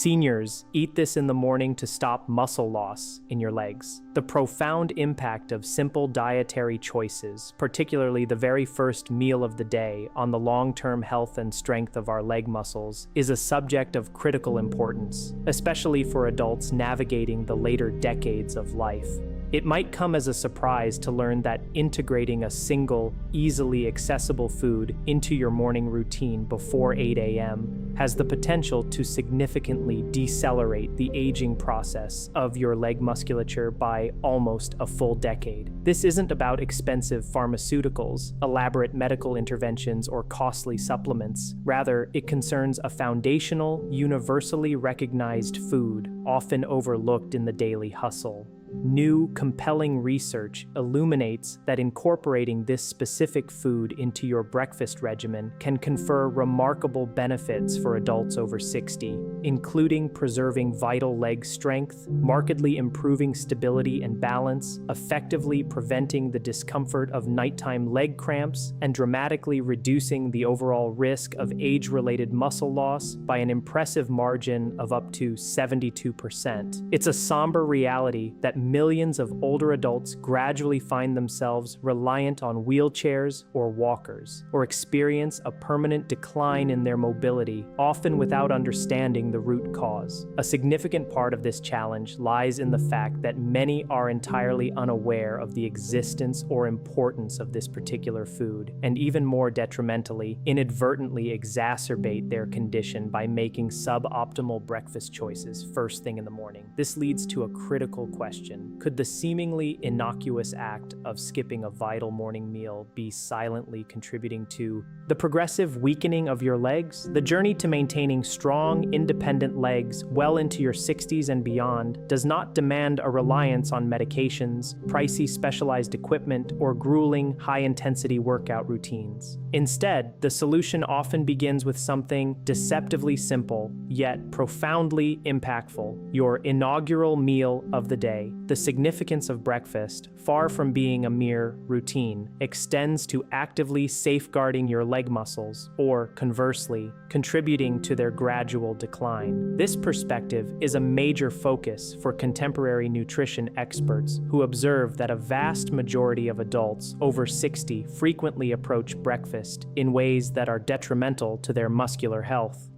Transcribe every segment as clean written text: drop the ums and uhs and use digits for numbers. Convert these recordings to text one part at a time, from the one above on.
Seniors, eat this in the morning to stop muscle loss in your legs. The profound impact of simple dietary choices, particularly the very first meal of the day, on the long-term health and strength of our leg muscles is a subject of critical importance, especially for adults navigating the later decades of life. It might come as a surprise to learn that integrating a single, easily accessible food into your morning routine before 8 a.m. has the potential to significantly decelerate the aging process of your leg musculature by almost a full decade. This isn't about expensive pharmaceuticals, elaborate medical interventions, or costly supplements. Rather, it concerns a foundational, universally recognized food, often overlooked in the daily hustle. New, compelling research illuminates that incorporating this specific food into your breakfast regimen can confer remarkable benefits for adults over 60, including preserving vital leg strength, markedly improving stability and balance, effectively preventing the discomfort of nighttime leg cramps, and dramatically reducing the overall risk of age-related muscle loss by an impressive margin of up to 72%. It's a somber reality that millions of older adults gradually find themselves reliant on wheelchairs or walkers, or experience a permanent decline in their mobility, often without understanding the root cause. A significant part of this challenge lies in the fact that many are entirely unaware of the existence or importance of this particular food, and even more detrimentally, inadvertently exacerbate their condition by making suboptimal breakfast choices first thing in the morning. This leads to a critical question. Could the seemingly innocuous act of skipping a vital morning meal be silently contributing to the progressive weakening of your legs? The journey to maintaining strong, independent legs well into your 60s and beyond does not demand a reliance on medications, pricey specialized equipment, or grueling, high-intensity workout routines. Instead, the solution often begins with something deceptively simple, yet profoundly impactful: your inaugural meal of the day. The significance of breakfast, far from being a mere routine, extends to actively safeguarding your leg muscles, or conversely, contributing to their gradual decline. This perspective is a major focus for contemporary nutrition experts who observe that a vast majority of adults over 60 frequently approach breakfast in ways that are detrimental to their muscular health.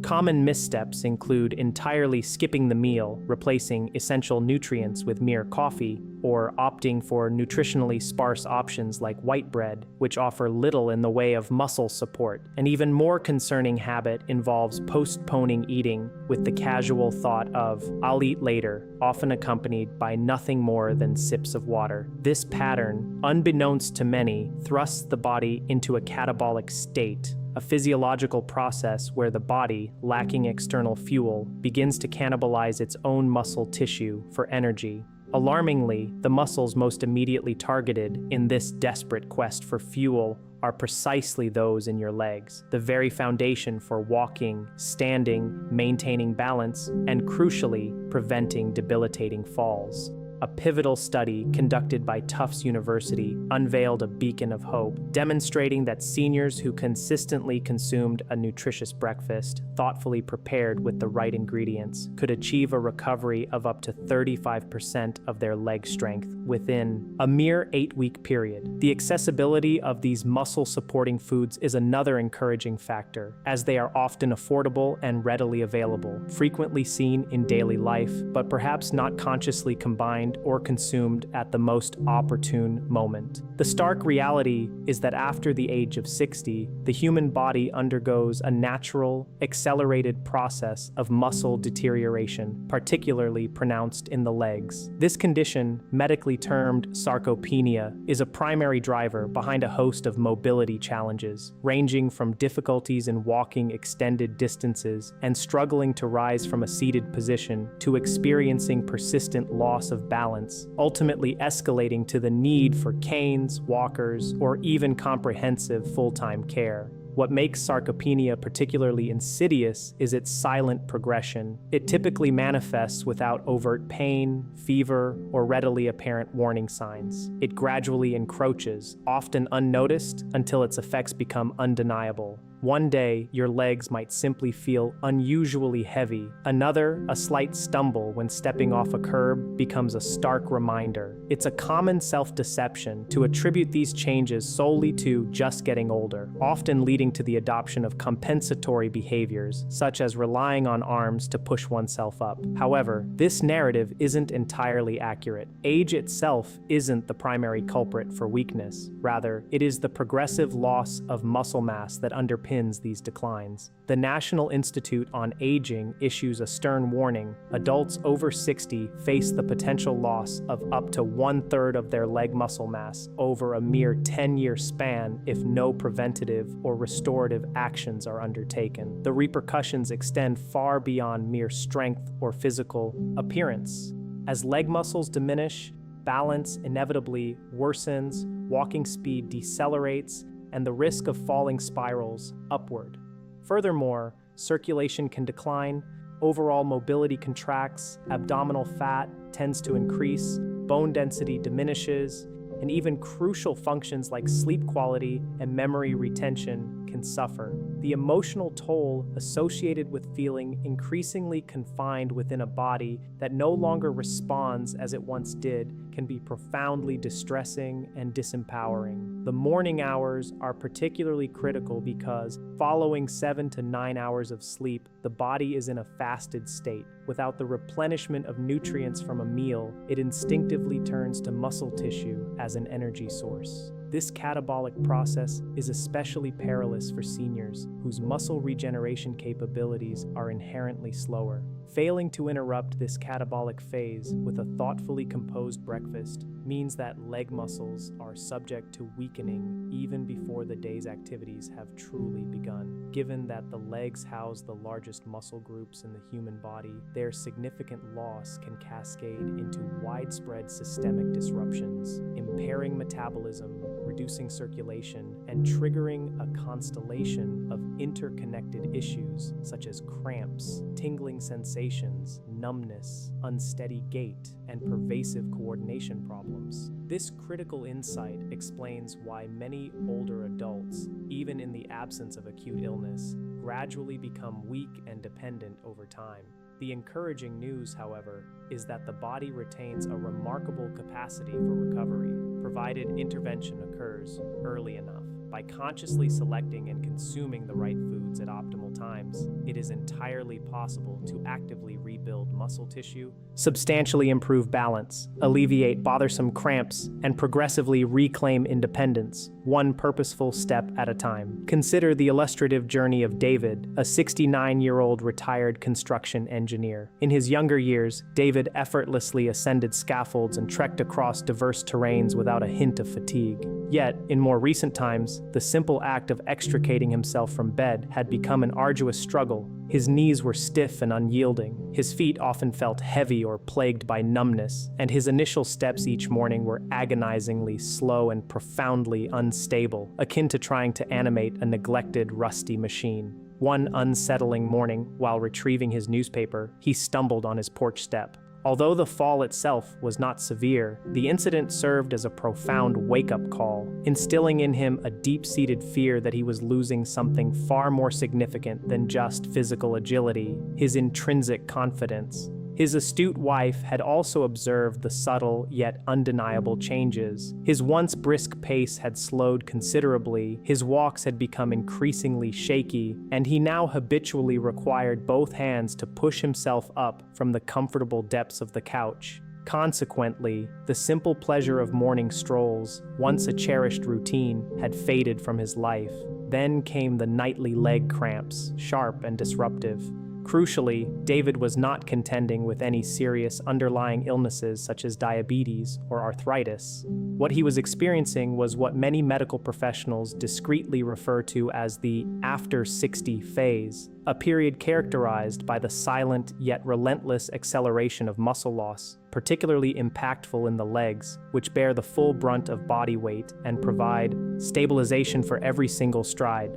Common missteps include entirely skipping the meal, replacing essential nutrients with mere coffee, or opting for nutritionally sparse options like white bread, which offer little in the way of muscle support. An even more concerning habit involves postponing eating with the casual thought of, "I'll eat later," often accompanied by nothing more than sips of water. This pattern, unbeknownst to many, thrusts the body into a catabolic state, a physiological process where the body, lacking external fuel, begins to cannibalize its own muscle tissue for energy. Alarmingly, the muscles most immediately targeted in this desperate quest for fuel are precisely those in your legs, the very foundation for walking, standing, maintaining balance, and crucially, preventing debilitating falls. A pivotal study conducted by Tufts University unveiled a beacon of hope, demonstrating that seniors who consistently consumed a nutritious breakfast, thoughtfully prepared with the right ingredients, could achieve a recovery of up to 35% of their leg strength within a mere 8-week period. The accessibility of these muscle-supporting foods is another encouraging factor, as they are often affordable and readily available, frequently seen in daily life, but perhaps not consciously combined or consumed at the most opportune moment. The stark reality is that after the age of 60, the human body undergoes a natural, accelerated process of muscle deterioration, particularly pronounced in the legs. This condition, medically termed sarcopenia, is a primary driver behind a host of mobility challenges, ranging from difficulties in walking extended distances and struggling to rise from a seated position to experiencing persistent loss of balance, ultimately escalating to the need for canes, walkers, or even comprehensive full-time care. What makes sarcopenia particularly insidious is its silent progression. It typically manifests without overt pain, fever, or readily apparent warning signs. It gradually encroaches, often unnoticed, until its effects become undeniable. One day, your legs might simply feel unusually heavy. Another, a slight stumble when stepping off a curb becomes a stark reminder. It's a common self-deception to attribute these changes solely to just getting older, often leading to the adoption of compensatory behaviors, such as relying on arms to push oneself up. However, this narrative isn't entirely accurate. Age itself isn't the primary culprit for weakness. Rather, it is the progressive loss of muscle mass that underpins these declines. The National Institute on Aging issues a stern warning: adults over 60 face the potential loss of up to 1/3 of their leg muscle mass over a mere 10-year span if no preventative or restorative actions are undertaken. The repercussions extend far beyond mere strength or physical appearance. As leg muscles diminish, balance inevitably worsens, walking speed decelerates, and the risk of falling spirals upward. Furthermore, circulation can decline, overall mobility contracts, abdominal fat tends to increase, bone density diminishes, and even crucial functions like sleep quality and memory retention can suffer. The emotional toll associated with feeling increasingly confined within a body that no longer responds as it once did can be profoundly distressing and disempowering. The morning hours are particularly critical because, following 7 to 9 hours of sleep, the body is in a fasted state. Without the replenishment of nutrients from a meal, it instinctively turns to muscle tissue as an energy source. This catabolic process is especially perilous for seniors whose muscle regeneration capabilities are inherently slower. Failing to interrupt this catabolic phase with a thoughtfully composed breakfast means that leg muscles are subject to weakening even before the day's activities have truly begun. Given that the legs house the largest muscle groups in the human body, their significant loss can cascade into widespread systemic disruptions, impairing metabolism, reducing circulation, and triggering a constellation of interconnected issues such as cramps, tingling sensations, numbness, unsteady gait, and pervasive coordination problems. This critical insight explains why many older adults, even in the absence of acute illness, gradually become weak and dependent over time. The encouraging news, however, is that the body retains a remarkable capacity for recovery, provided intervention occurs early enough. By consciously selecting and consuming the right foods at optimal times, it is entirely possible to actively rebuild muscle tissue, substantially improve balance, alleviate bothersome cramps, and progressively reclaim independence, one purposeful step at a time. Consider the illustrative journey of David, a 69-year-old retired construction engineer. In his younger years, David effortlessly ascended scaffolds and trekked across diverse terrains without a hint of fatigue. Yet, in more recent times, the simple act of extricating himself from bed had become an arduous struggle. His knees were stiff and unyielding, his feet often felt heavy or plagued by numbness, and his initial steps each morning were agonizingly slow and profoundly unstable, akin to trying to animate a neglected, rusty machine. One unsettling morning, while retrieving his newspaper, he stumbled on his porch step. Although the fall itself was not severe, the incident served as a profound wake-up call, instilling in him a deep-seated fear that he was losing something far more significant than just physical agility, his intrinsic confidence. His astute wife had also observed the subtle yet undeniable changes. His once brisk pace had slowed considerably, his walks had become increasingly shaky, and he now habitually required both hands to push himself up from the comfortable depths of the couch. Consequently, the simple pleasure of morning strolls, once a cherished routine, had faded from his life. Then came the nightly leg cramps, sharp and disruptive. Crucially, David was not contending with any serious underlying illnesses such as diabetes or arthritis. What he was experiencing was what many medical professionals discreetly refer to as the after 60 phase, a period characterized by the silent yet relentless acceleration of muscle loss, particularly impactful in the legs, which bear the full brunt of body weight and provide stabilization for every single stride.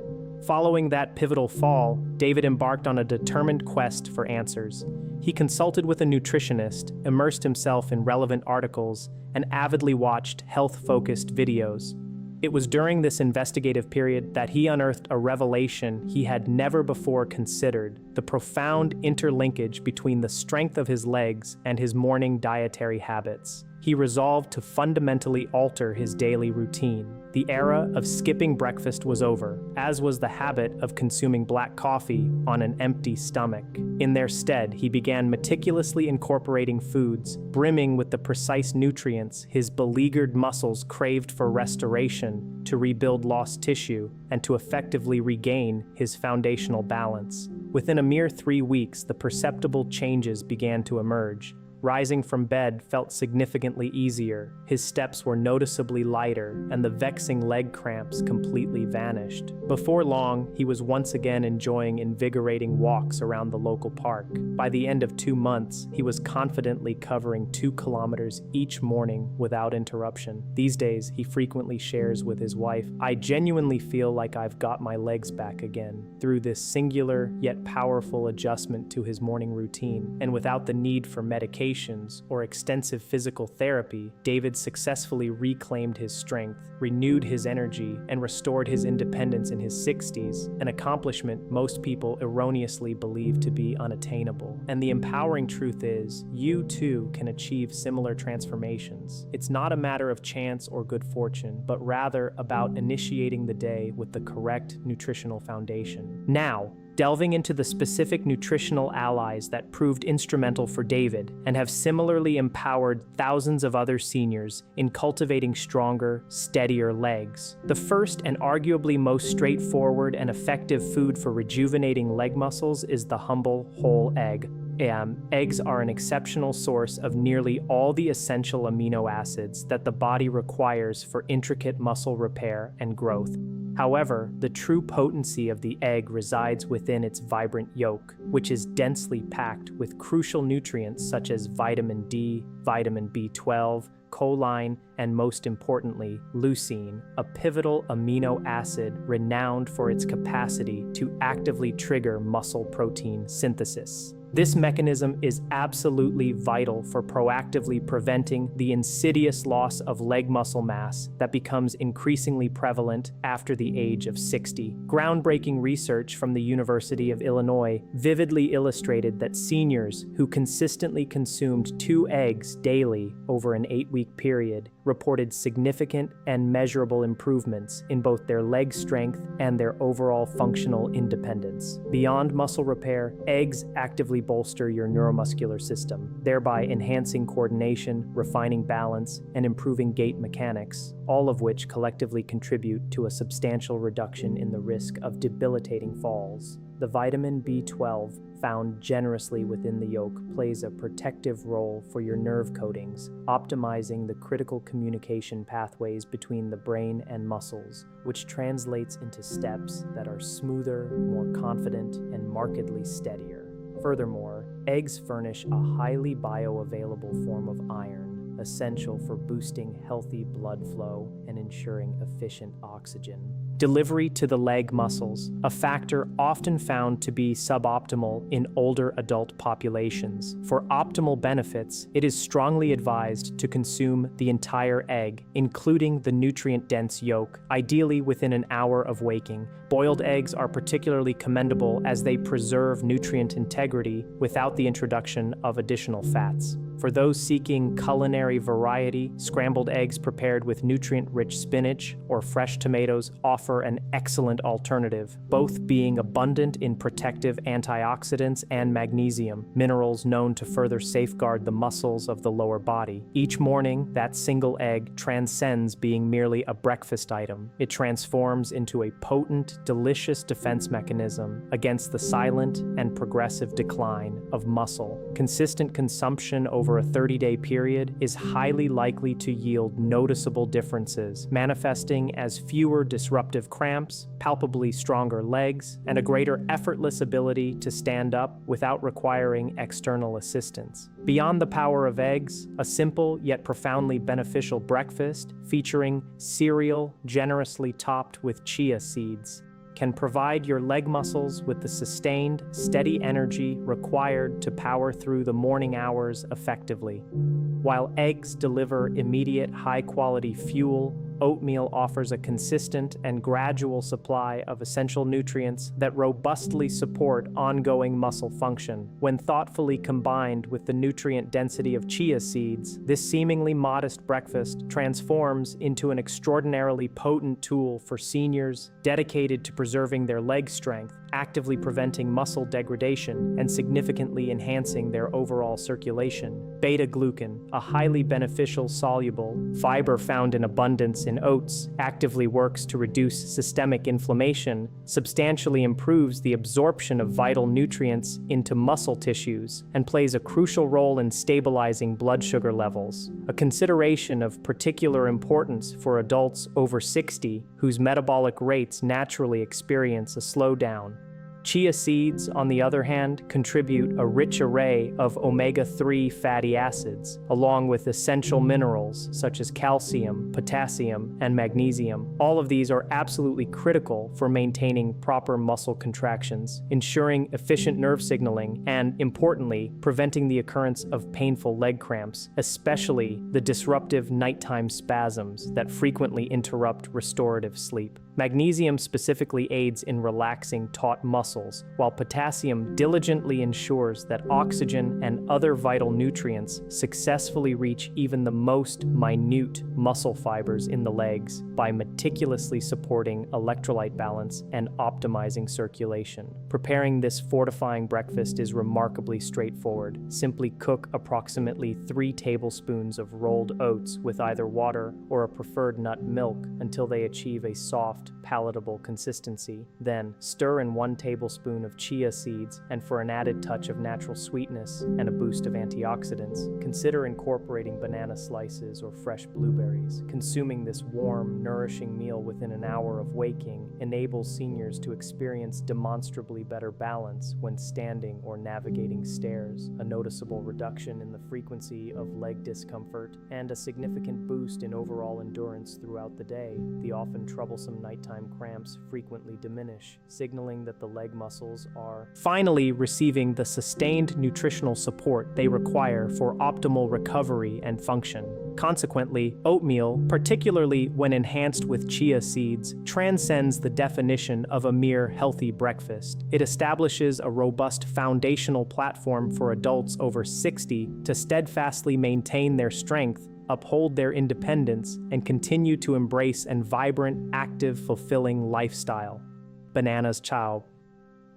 Following that pivotal fall, David embarked on a determined quest for answers. He consulted with a nutritionist, immersed himself in relevant articles, and avidly watched health-focused videos. It was during this investigative period that he unearthed a revelation he had never before considered: the profound interlinkage between the strength of his legs and his morning dietary habits. He resolved to fundamentally alter his daily routine. The era of skipping breakfast was over, as was the habit of consuming black coffee on an empty stomach. In their stead, he began meticulously incorporating foods brimming with the precise nutrients his beleaguered muscles craved for restoration, to rebuild lost tissue, and to effectively regain his foundational balance. Within a mere 3 weeks, the perceptible changes began to emerge. Rising from bed felt significantly easier, his steps were noticeably lighter, and the vexing leg cramps completely vanished. Before long, he was once again enjoying invigorating walks around the local park. By the end of 2 months, he was confidently covering 2 kilometers each morning without interruption. These days, he frequently shares with his wife, "I genuinely feel like I've got my legs back again," through this singular yet powerful adjustment to his morning routine, and without the need for medication or extensive physical therapy, David successfully reclaimed his strength, renewed his energy, and restored his independence in his 60s, an accomplishment most people erroneously believe to be unattainable. And the empowering truth is, you too can achieve similar transformations. It's not a matter of chance or good fortune, but rather about initiating the day with the correct nutritional foundation. Now, delving into the specific nutritional allies that proved instrumental for David and have similarly empowered thousands of other seniors in cultivating stronger, steadier legs. The first and arguably most straightforward and effective food for rejuvenating leg muscles is the humble whole egg. Eggs are an exceptional source of nearly all the essential amino acids that the body requires for intricate muscle repair and growth. However, the true potency of the egg resides within its vibrant yolk, which is densely packed with crucial nutrients such as vitamin D, vitamin B12, choline, and most importantly, leucine, a pivotal amino acid renowned for its capacity to actively trigger muscle protein synthesis. This mechanism is absolutely vital for proactively preventing the insidious loss of leg muscle mass that becomes increasingly prevalent after the age of 60. Groundbreaking research from the University of Illinois vividly illustrated that seniors who consistently consumed 2 eggs daily over an 8-week period reported significant and measurable improvements in both their leg strength and their overall functional independence. Beyond muscle repair, eggs actively bolster your neuromuscular system, thereby enhancing coordination, refining balance, and improving gait mechanics, all of which collectively contribute to a substantial reduction in the risk of debilitating falls. The vitamin B12, found generously within the yolk, plays a protective role for your nerve coatings, optimizing the critical communication pathways between the brain and muscles, which translates into steps that are smoother, more confident, and markedly steadier. Furthermore, eggs furnish a highly bioavailable form of iron, essential for boosting healthy blood flow and ensuring efficient oxygen delivery to the leg muscles, a factor often found to be suboptimal in older adult populations. For optimal benefits, it is strongly advised to consume the entire egg, including the nutrient-dense yolk, ideally within an hour of waking. Boiled eggs are particularly commendable as they preserve nutrient integrity without the introduction of additional fats. For those seeking culinary variety, scrambled eggs prepared with nutrient-rich spinach or fresh tomatoes offer an excellent alternative, both being abundant in protective antioxidants and magnesium, minerals known to further safeguard the muscles of the lower body. Each morning, that single egg transcends being merely a breakfast item. It transforms into a potent, delicious defense mechanism against the silent and progressive decline of muscle. Consistent consumption over a 30-day period is highly likely to yield noticeable differences, manifesting as fewer disruptive cramps, palpably stronger legs, and a greater effortless ability to stand up without requiring external assistance. Beyond the power of eggs, a simple yet profoundly beneficial breakfast featuring cereal generously topped with chia seeds can provide your leg muscles with the sustained, steady energy required to power through the morning hours effectively. While eggs deliver immediate high-quality fuel, oatmeal offers a consistent and gradual supply of essential nutrients that robustly support ongoing muscle function. When thoughtfully combined with the nutrient density of chia seeds, this seemingly modest breakfast transforms into an extraordinarily potent tool for seniors dedicated to preserving their leg strength, actively preventing muscle degradation, and significantly enhancing their overall circulation. Beta-glucan, a highly beneficial soluble fiber found in abundance in oats, actively works to reduce systemic inflammation, substantially improves the absorption of vital nutrients into muscle tissues, and plays a crucial role in stabilizing blood sugar levels, a consideration of particular importance for adults over 60 whose metabolic rates naturally experience a slowdown. Chia seeds, on the other hand, contribute a rich array of omega-3 fatty acids, along with essential minerals such as calcium, potassium, and magnesium. All of these are absolutely critical for maintaining proper muscle contractions, ensuring efficient nerve signaling, and, importantly, preventing the occurrence of painful leg cramps, especially the disruptive nighttime spasms that frequently interrupt restorative sleep. Magnesium specifically aids in relaxing taut muscles, while potassium diligently ensures that oxygen and other vital nutrients successfully reach even the most minute muscle fibers in the legs by meticulously supporting electrolyte balance and optimizing circulation. Preparing this fortifying breakfast is remarkably straightforward. Simply cook approximately 3 tablespoons of rolled oats with either water or a preferred nut milk until they achieve a soft, palatable consistency. Then, stir in 1 tablespoon of chia seeds, and for an added touch of natural sweetness and a boost of antioxidants, consider incorporating banana slices or fresh blueberries. Consuming this warm, nourishing meal within an hour of waking enables seniors to experience demonstrably better balance when standing or navigating stairs, a noticeable reduction in the frequency of leg discomfort, and a significant boost in overall endurance throughout the day. The often troublesome nighttime cramps frequently diminish, signaling that the leg muscles are finally receiving the sustained nutritional support they require for optimal recovery and function. Consequently, oatmeal, particularly when enhanced with chia seeds, transcends the definition of a mere healthy breakfast. It establishes a robust foundational platform for adults over 60 to steadfastly maintain their strength, uphold their independence, and continue to embrace a vibrant, active, fulfilling lifestyle. Bananas chow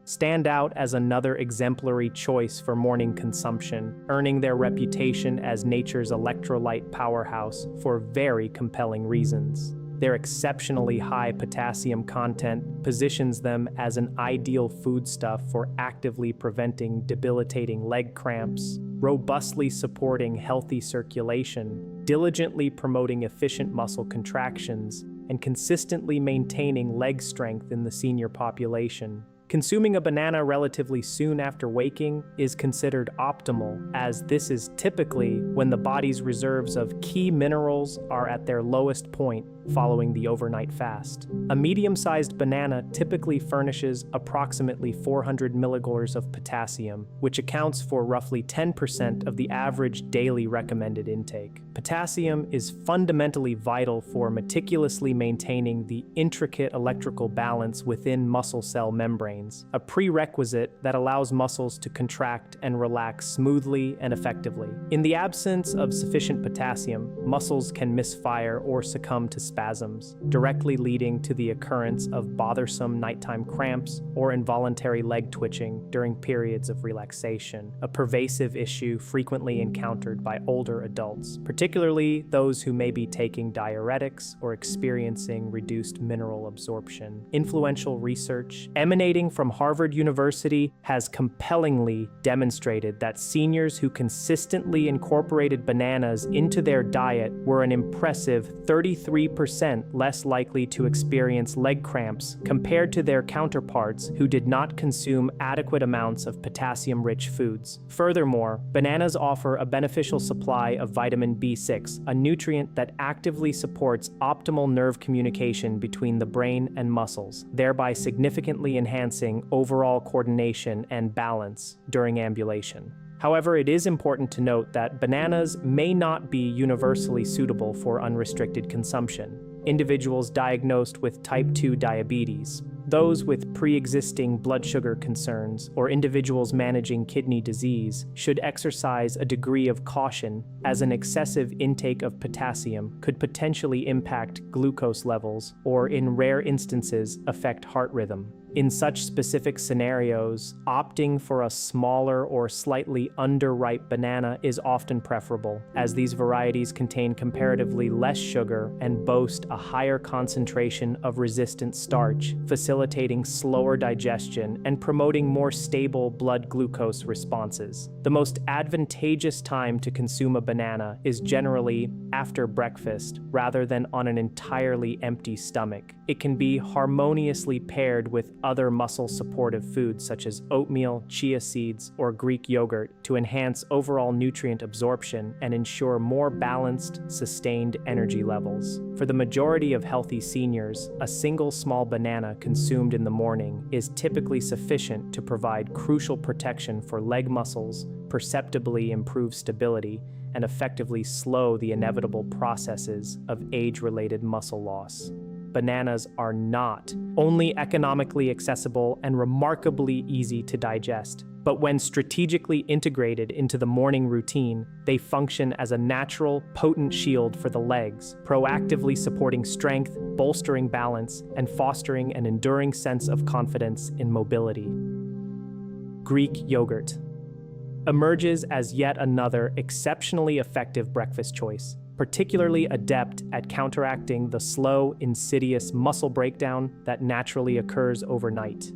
stand out as another exemplary choice for morning consumption, earning their reputation as nature's electrolyte powerhouse for very compelling reasons. Their exceptionally high potassium content positions them as an ideal foodstuff for actively preventing debilitating leg cramps, robustly supporting healthy circulation, diligently promoting efficient muscle contractions, and consistently maintaining leg strength in the senior population. Consuming a banana relatively soon after waking is considered optimal, as this is typically when the body's reserves of key minerals are at their lowest point following the overnight fast. A medium-sized banana typically furnishes approximately 400 milligaules of potassium, which accounts for roughly 10% of the average daily recommended intake. Potassium is fundamentally vital for meticulously maintaining the intricate electrical balance within muscle cell membranes, a prerequisite that allows muscles to contract and relax smoothly and effectively. In the absence of sufficient potassium, muscles can misfire or succumb to spasms, directly leading to the occurrence of bothersome nighttime cramps or involuntary leg twitching during periods of relaxation, a pervasive issue frequently encountered by older adults, particularly those who may be taking diuretics or experiencing reduced mineral absorption. Influential research emanating from Harvard University has compellingly demonstrated that seniors who consistently incorporated bananas into their diet were an impressive 33% less likely to experience leg cramps compared to their counterparts who did not consume adequate amounts of potassium-rich foods. Furthermore, bananas offer a beneficial supply of vitamin B6, a nutrient that actively supports optimal nerve communication between the brain and muscles, thereby significantly enhancing overall coordination and balance during ambulation. However, it is important to note that bananas may not be universally suitable for unrestricted consumption. individuals diagnosed with type 2 diabetes, those with pre-existing blood sugar concerns, or individuals managing kidney disease should exercise a degree of caution, as an excessive intake of potassium could potentially impact glucose levels or, in rare instances, affect heart rhythm. In such specific scenarios, opting for a smaller or slightly underripe banana is often preferable, as these varieties contain comparatively less sugar and boast a higher concentration of resistant starch, facilitating slower digestion and promoting more stable blood glucose responses. The most advantageous time to consume a banana is generally after breakfast, rather than on an entirely empty stomach. It can be harmoniously paired with other muscle-supportive foods such as oatmeal, chia seeds, or Greek yogurt to enhance overall nutrient absorption and ensure more balanced, sustained energy levels. For the majority of healthy seniors, a single small banana consumed in the morning is typically sufficient to provide crucial protection for leg muscles, perceptibly improve stability, and effectively slow the inevitable processes of age-related muscle loss. Bananas are not only economically accessible and remarkably easy to digest, but when strategically integrated into the morning routine, they function as a natural, potent shield for the legs, proactively supporting strength, bolstering balance, and fostering an enduring sense of confidence in mobility. Greek yogurt emerges as yet another exceptionally effective breakfast choice, particularly adept at counteracting the slow, insidious muscle breakdown that naturally occurs overnight.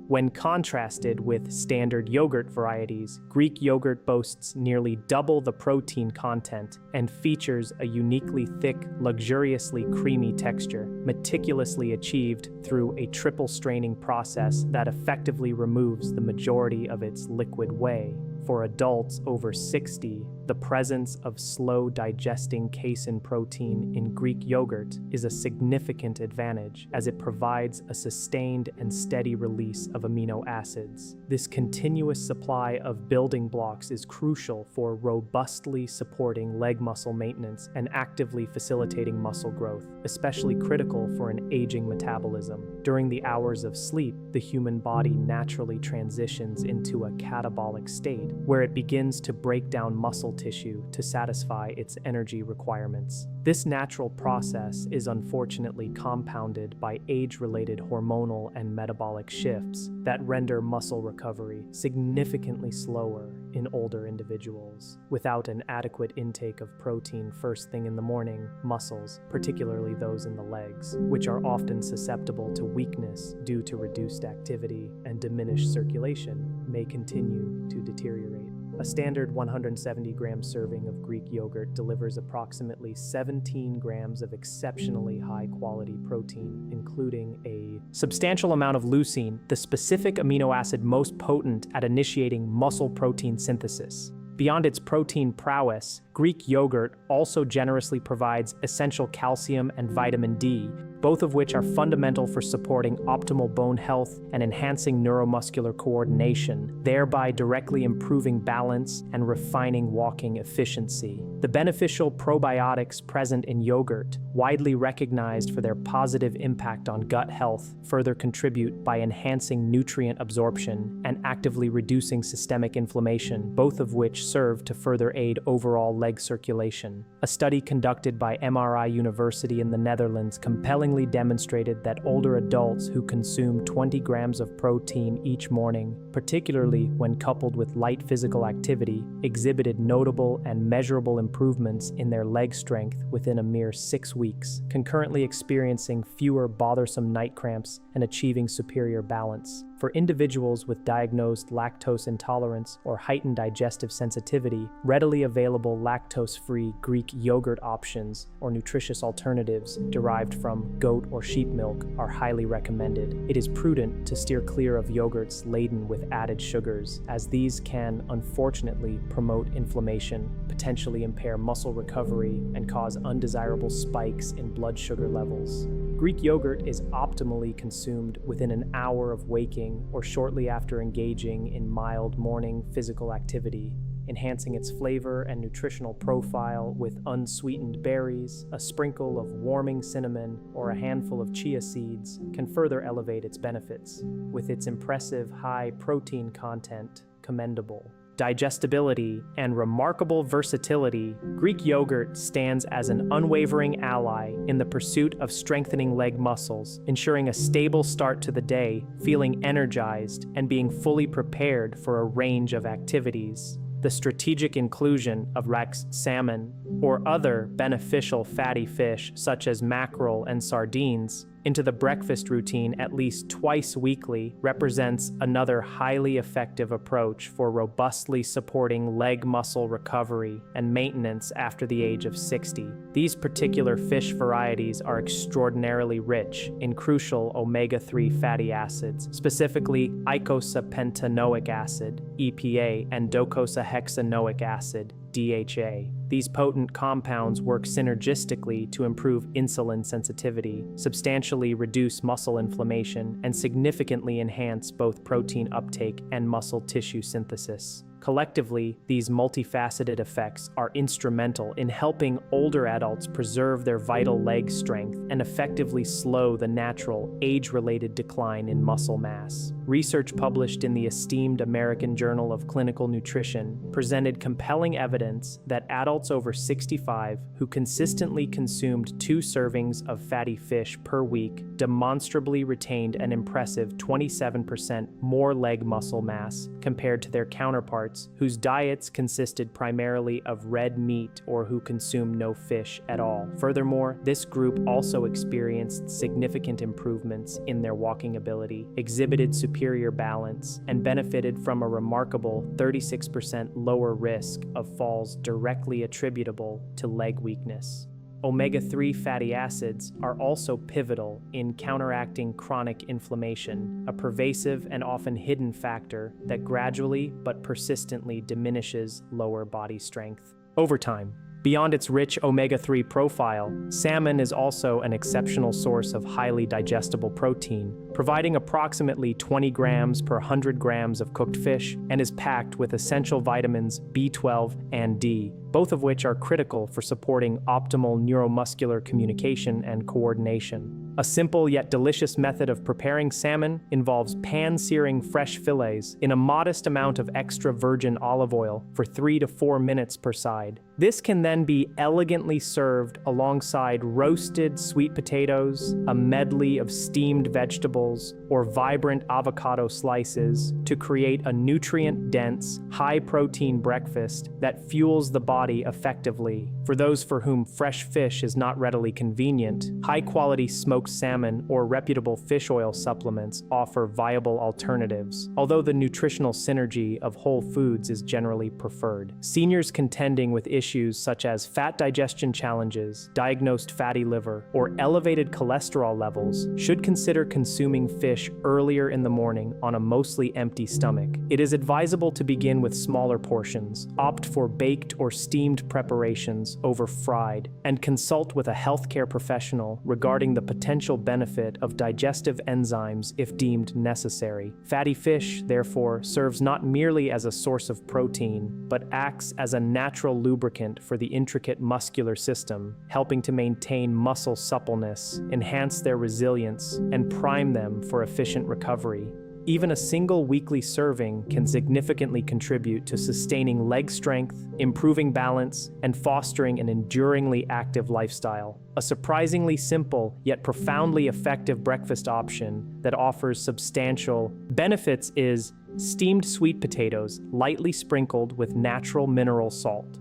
When contrasted with standard yogurt varieties, Greek yogurt boasts nearly double the protein content and features a uniquely thick, luxuriously creamy texture, meticulously achieved through a triple straining process that effectively removes the majority of its liquid whey. For adults over 60, the presence of slow-digesting casein protein in Greek yogurt is a significant advantage, as it provides a sustained and steady release of amino acids. This continuous supply of building blocks is crucial for robustly supporting leg muscle maintenance and actively facilitating muscle growth, especially critical for an aging metabolism. During the hours of sleep, the human body naturally transitions into a catabolic state, where it begins to break down muscle tissue to satisfy its energy requirements. This natural process is unfortunately compounded by age-related hormonal and metabolic shifts that render muscle recovery significantly slower in older individuals. Without an adequate intake of protein first thing in the morning, muscles, particularly those in the legs, which are often susceptible to weakness due to reduced activity and diminished circulation, may continue to deteriorate. A standard 170-gram serving of Greek yogurt delivers approximately 17 grams of exceptionally high-quality protein, including a substantial amount of leucine, the specific amino acid most potent at initiating muscle protein synthesis. Beyond its protein prowess, Greek yogurt also generously provides essential calcium and vitamin D, both of which are fundamental for supporting optimal bone health and enhancing neuromuscular coordination, thereby directly improving balance and refining walking efficiency. The beneficial probiotics present in yogurt, widely recognized for their positive impact on gut health, further contribute by enhancing nutrient absorption and actively reducing systemic inflammation, both of which serve to further aid overall leg circulation. A study conducted by MRI University in the Netherlands compellingly demonstrated that older adults who consume 20 grams of protein each morning, particularly when coupled with light physical activity, exhibited notable and measurable improvements in their leg strength within a mere 6 weeks, concurrently experiencing fewer bothersome night cramps and achieving superior balance. For individuals with diagnosed lactose intolerance or heightened digestive sensitivity, readily available lactose-free Greek yogurt options or nutritious alternatives derived from goat or sheep milk are highly recommended. It is prudent to steer clear of yogurts laden with added sugars, as these can unfortunately promote inflammation, potentially impair muscle recovery, and cause undesirable spikes in blood sugar levels. Greek yogurt is optimally consumed within an hour of waking or shortly after engaging in mild morning physical activity. enhancing its flavor and nutritional profile with unsweetened berries. A sprinkle of warming cinnamon or a handful of chia seeds can further elevate its benefits, with its impressive high protein content commendable. Digestibility and remarkable versatility, Greek yogurt stands as an unwavering ally in the pursuit of strengthening leg muscles, ensuring a stable start to the day, feeling energized, and being fully prepared for a range of activities. The strategic inclusion of Rex salmon or other beneficial fatty fish such as mackerel and sardines into the breakfast routine at least twice weekly represents another highly effective approach for robustly supporting leg muscle recovery and maintenance after the age of 60. These particular fish varieties are extraordinarily rich in crucial omega-3 fatty acids, specifically eicosapentaenoic acid, EPA, and docosahexaenoic acid, DHA. These potent compounds work synergistically to improve insulin sensitivity, substantially reduce muscle inflammation, and significantly enhance both protein uptake and muscle tissue synthesis. Collectively, these multifaceted effects are instrumental in helping older adults preserve their vital leg strength and effectively slow the natural, age-related decline in muscle mass. Research published in the esteemed American Journal of Clinical Nutrition presented compelling evidence that adults over 65 who consistently consumed 2 servings of fatty fish per week demonstrably retained an impressive 27% more leg muscle mass compared to their counterparts whose diets consisted primarily of red meat or who consumed no fish at all. Furthermore, this group also experienced significant improvements in their walking ability, exhibited superior balance, and benefited from a remarkable 36% lower risk of falls directly attributable to leg weakness. Omega-3 fatty acids are also pivotal in counteracting chronic inflammation, a pervasive and often hidden factor that gradually but persistently diminishes lower body strength over time. Beyond its rich omega-3 profile, salmon is also an exceptional source of highly digestible protein, providing approximately 20 grams per 100 grams of cooked fish, and is packed with essential vitamins B12 and D, both of which are critical for supporting optimal neuromuscular communication and coordination. A simple yet delicious method of preparing salmon involves pan-searing fresh fillets in a modest amount of extra virgin olive oil for 3 to 4 minutes per side. This can then be elegantly served alongside roasted sweet potatoes, a medley of steamed vegetables, or vibrant avocado slices to create a nutrient-dense, high-protein breakfast that fuels the body effectively. For those for whom fresh fish is not readily convenient, high-quality smoked salmon or reputable fish oil supplements offer viable alternatives, although the nutritional synergy of whole foods is generally preferred. Seniors contending with issues such as fat digestion challenges, diagnosed fatty liver, or elevated cholesterol levels should consider consuming fish earlier in the morning on a mostly empty stomach. It is advisable to begin with smaller portions, opt for baked or steamed preparations over fried, and consult with a healthcare professional regarding the potential benefit of digestive enzymes if deemed necessary. Fatty fish, therefore, serves not merely as a source of protein, but acts as a natural lubricant for the intricate muscular system, helping to maintain muscle suppleness, enhance their resilience, and prime them for efficient recovery. Even a single weekly serving can significantly contribute to sustaining leg strength, improving balance, and fostering an enduringly active lifestyle. A surprisingly simple yet profoundly effective breakfast option that offers substantial benefits is steamed sweet potatoes lightly sprinkled with natural mineral salt.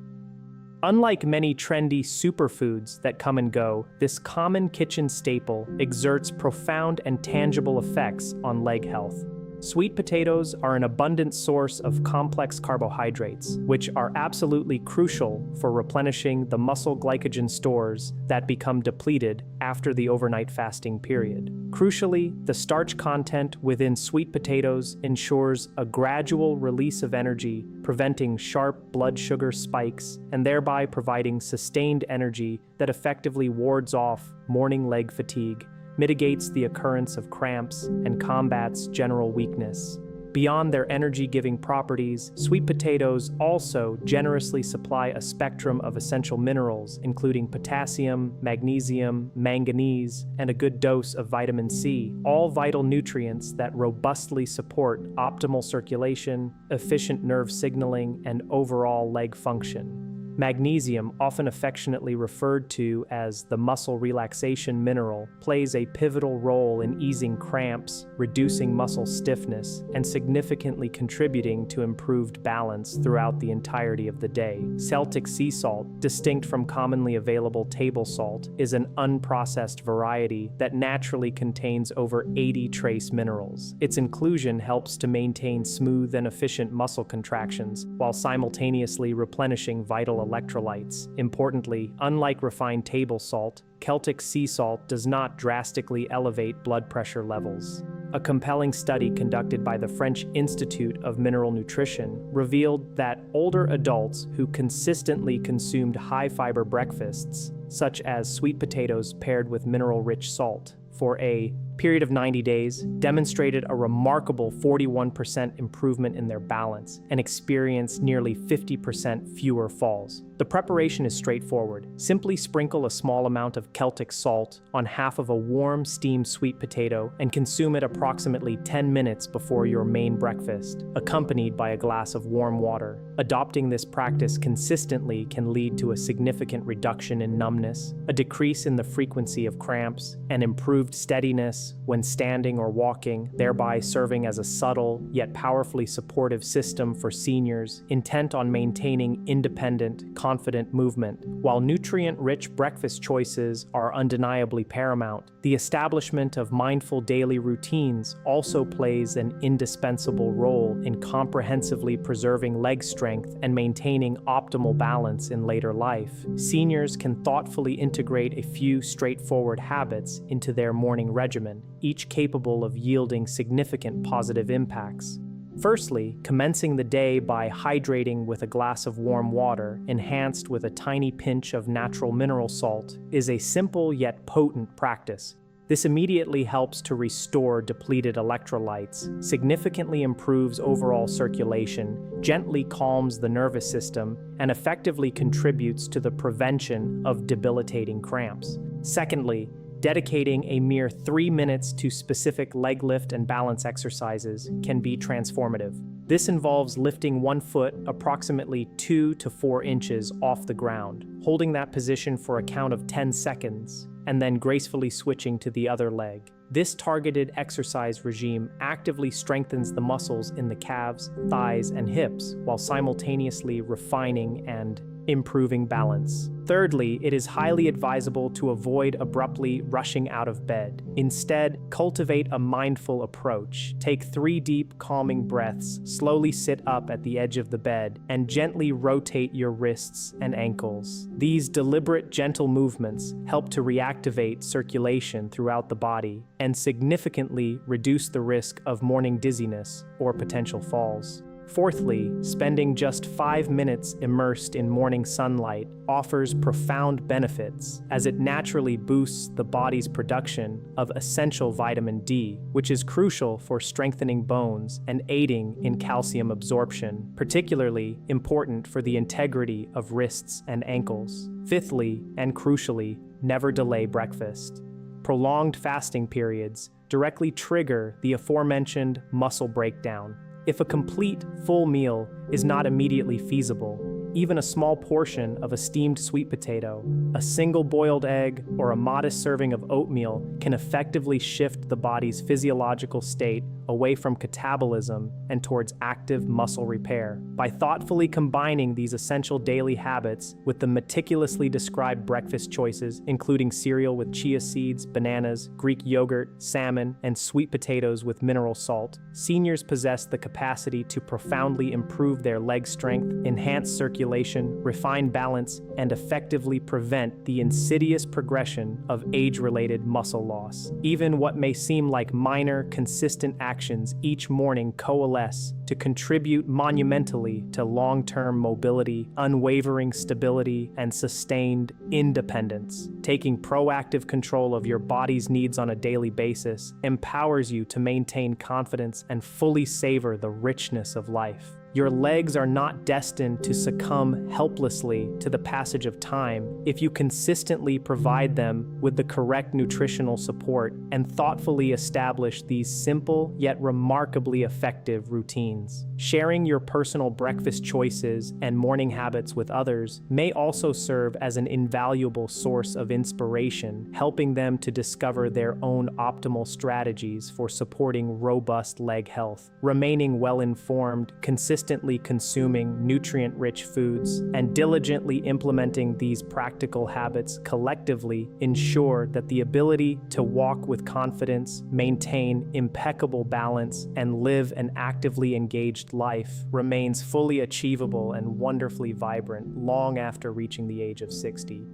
Unlike many trendy superfoods that come and go, this common kitchen staple exerts profound and tangible effects on leg health. Sweet potatoes are an abundant source of complex carbohydrates, which are absolutely crucial for replenishing the muscle glycogen stores that become depleted after the overnight fasting period. Crucially, the starch content within sweet potatoes ensures a gradual release of energy, preventing sharp blood sugar spikes and thereby providing sustained energy that effectively wards off morning leg fatigue, mitigates the occurrence of cramps, and combats general weakness. Beyond their energy-giving properties, sweet potatoes also generously supply a spectrum of essential minerals, including potassium, magnesium, manganese, and a good dose of vitamin C, all vital nutrients that robustly support optimal circulation, efficient nerve signaling, and overall leg function. Magnesium, often affectionately referred to as the muscle relaxation mineral, plays a pivotal role in easing cramps, reducing muscle stiffness, and significantly contributing to improved balance throughout the entirety of the day. Celtic sea salt, distinct from commonly available table salt, is an unprocessed variety that naturally contains over 80 trace minerals. Its inclusion helps to maintain smooth and efficient muscle contractions, while simultaneously replenishing vital electrolytes. Importantly, unlike refined table salt, Celtic sea salt does not drastically elevate blood pressure levels. A compelling study conducted by the French Institute of Mineral Nutrition revealed that older adults who consistently consumed high-fiber breakfasts, such as sweet potatoes paired with mineral-rich salt, for a period of 90 days, demonstrated a remarkable 41% improvement in their balance and experienced nearly 50% fewer falls. The preparation is straightforward. Simply sprinkle a small amount of Celtic salt on half of a warm, steamed sweet potato and consume it approximately 10 minutes before your main breakfast, accompanied by a glass of warm water. Adopting this practice consistently can lead to a significant reduction in numbness, a decrease in the frequency of cramps, and improved steadiness when standing or walking, thereby serving as a subtle yet powerfully supportive system for seniors intent on maintaining independent, confident movement. While nutrient-rich breakfast choices are undeniably paramount, the establishment of mindful daily routines also plays an indispensable role in comprehensively preserving leg strength and maintaining optimal balance in later life. Seniors can thoughtfully integrate a few straightforward habits into their morning regimen, each capable of yielding significant positive impacts. Firstly, commencing the day by hydrating with a glass of warm water, enhanced with a tiny pinch of natural mineral salt, is a simple yet potent practice. This immediately helps to restore depleted electrolytes, significantly improves overall circulation, gently calms the nervous system, and effectively contributes to the prevention of debilitating cramps. Secondly, dedicating a mere 3 minutes to specific leg lift and balance exercises can be transformative. This involves lifting one foot approximately 2 to 4 inches off the ground, holding that position for a count of 10 seconds, and then gracefully switching to the other leg. This targeted exercise regime actively strengthens the muscles in the calves, thighs, and hips, while simultaneously refining and improving balance. Thirdly, it is highly advisable to avoid abruptly rushing out of bed. Instead, cultivate a mindful approach. Take 3 deep, calming breaths, slowly sit up at the edge of the bed, and gently rotate your wrists and ankles. These deliberate, gentle movements help to reactivate circulation throughout the body and significantly reduce the risk of morning dizziness or potential falls. Fourthly, spending just 5 minutes immersed in morning sunlight offers profound benefits, as it naturally boosts the body's production of essential vitamin D, which is crucial for strengthening bones and aiding in calcium absorption, particularly important for the integrity of wrists and ankles. Fifthly, and crucially, never delay breakfast. Prolonged fasting periods directly trigger the aforementioned muscle breakdown. If a complete, full meal is not immediately feasible, even a small portion of a steamed sweet potato, a single boiled egg, or a modest serving of oatmeal can effectively shift the body's physiological state away from catabolism and towards active muscle repair. By thoughtfully combining these essential daily habits with the meticulously described breakfast choices, including cereal with chia seeds, bananas, Greek yogurt, salmon, and sweet potatoes with mineral salt, seniors possess the capacity to profoundly improve their leg strength, enhance circulation, circulation, refine balance, and effectively prevent the insidious progression of age-related muscle loss. Even what may seem like minor, consistent actions each morning coalesce to contribute monumentally to long-term mobility, unwavering stability, and sustained independence. Taking proactive control of your body's needs on a daily basis empowers you to maintain confidence and fully savor the richness of life. Your legs are not destined to succumb helplessly to the passage of time if you consistently provide them with the correct nutritional support and thoughtfully establish these simple yet remarkably effective routines. Sharing your personal breakfast choices and morning habits with others may also serve as an invaluable source of inspiration, helping them to discover their own optimal strategies for supporting robust leg health. Remaining well-informed, consistently consuming nutrient-rich foods, and diligently implementing these practical habits collectively ensure that the ability to walk with confidence, maintain impeccable balance, and live an actively engaged life remains fully achievable and wonderfully vibrant long after reaching the age of 60.